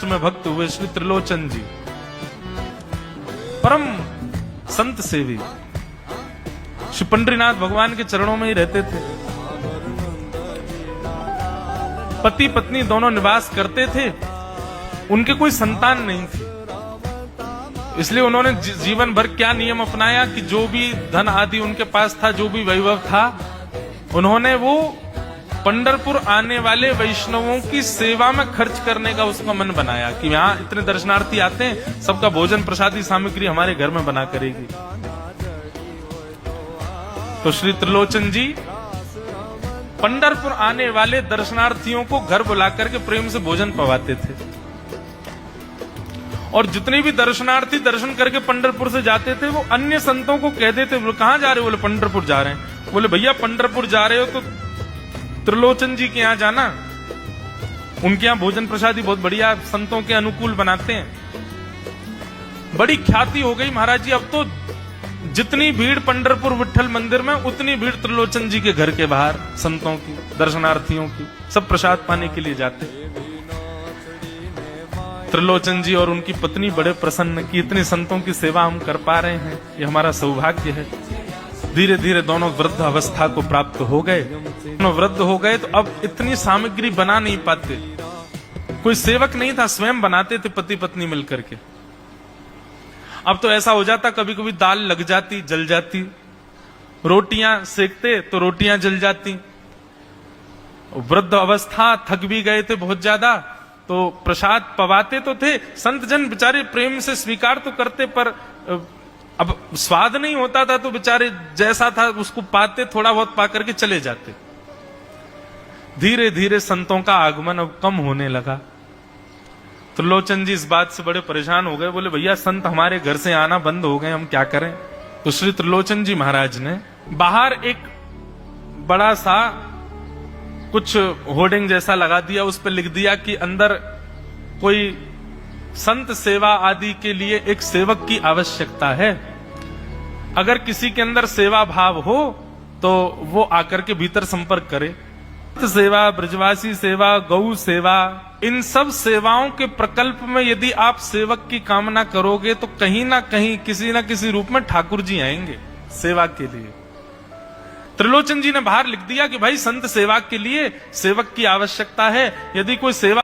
में भक्त हुए श्री त्रिलोचन जी, परम संत सेवी, श्री पंडरीनाथ भगवान के चरणों में ही रहते थे। पति पत्नी दोनों निवास करते थे, उनके कोई संतान नहीं थी, इसलिए उन्होंने जीवन भर क्या नियम अपनाया कि जो भी धन आदि उनके पास था, जो भी वैभव था, उन्होंने वो पंढरपुर आने वाले वैष्णवों की सेवा में खर्च करने का उसका मन बनाया कि यहाँ इतने दर्शनार्थी आते हैं, सबका भोजन प्रसादी सामग्री हमारे घर में बना करेगी। तो श्री त्रिलोचन जी पंढरपुर आने वाले दर्शनार्थियों को घर बुलाकर के प्रेम से भोजन पवाते थे, और जितने भी दर्शनार्थी दर्शन करके पंढरपुर से जाते थे वो अन्य संतों को कह देते, बोले कहां जा रहे हो? बोले पंढरपुर जा रहे हैं। बोले भैया पंढरपुर जा रहे हो तो त्रिलोचन जी के यहाँ जाना, उनके यहाँ भोजन प्रसादी बहुत बढ़िया संतों के अनुकूल बनाते हैं। बड़ी ख्याति हो गई महाराज जी, अब तो जितनी भीड़ पंढरपुर विठल मंदिर में, उतनी भीड़ त्रिलोचन जी के घर के बाहर संतों की, दर्शनार्थियों की, सब प्रसाद पाने के लिए जाते। त्रिलोचन जी और उनकी पत्नी बड़े प्रसन्न कि इतने संतों की सेवा हम कर पा रहे हैं, ये हमारा सौभाग्य है। धीरे धीरे दोनों वृद्ध अवस्था को प्राप्त हो गए। दोनों वृद्ध हो गए तो अब इतनी सामग्री बना नहीं पाते, कोई सेवक नहीं था, स्वयं बनाते थे पति पत्नी मिलकर के। अब तो ऐसा हो जाता, कभी कभी दाल लग जाती, जल जाती, रोटियां सेकते तो रोटियां जल जाती। वृद्ध अवस्था, थक भी गए थे बहुत ज्यादा, तो प्रसाद पवाते तो थे, संत जन बेचारे प्रेम से स्वीकार तो करते, पर अब स्वाद नहीं होता था, तो बेचारे जैसा था उसको पाते, थोड़ा बहुत पाकर के चले जाते। धीरे धीरे संतों का आगमन अब कम होने लगा। त्रिलोचन जी इस बात से बड़े परेशान हो गए, बोले भैया संत हमारे घर से आना बंद हो गए, हम क्या करें? तो श्री त्रिलोचन जी महाराज ने बाहर एक बड़ा सा कुछ होर्डिंग जैसा लगा दिया, उस पर लिख दिया कि अंदर कोई संत सेवा आदि के लिए एक सेवक की आवश्यकता है। अगर किसी के अंदर सेवा भाव हो तो वो आकर के भीतर संपर्क करे। सेवा, ब्रजवासी सेवा, गौ सेवा, इन सब सेवाओं के प्रकल्प में यदि आप सेवक की कामना करोगे तो कहीं ना कहीं किसी ना किसी रूप में ठाकुर जी आएंगे सेवा के लिए। त्रिलोचन जी ने बाहर लिख दिया कि भाई संत सेवा के लिए सेवक की आवश्यकता है, यदि कोई सेवा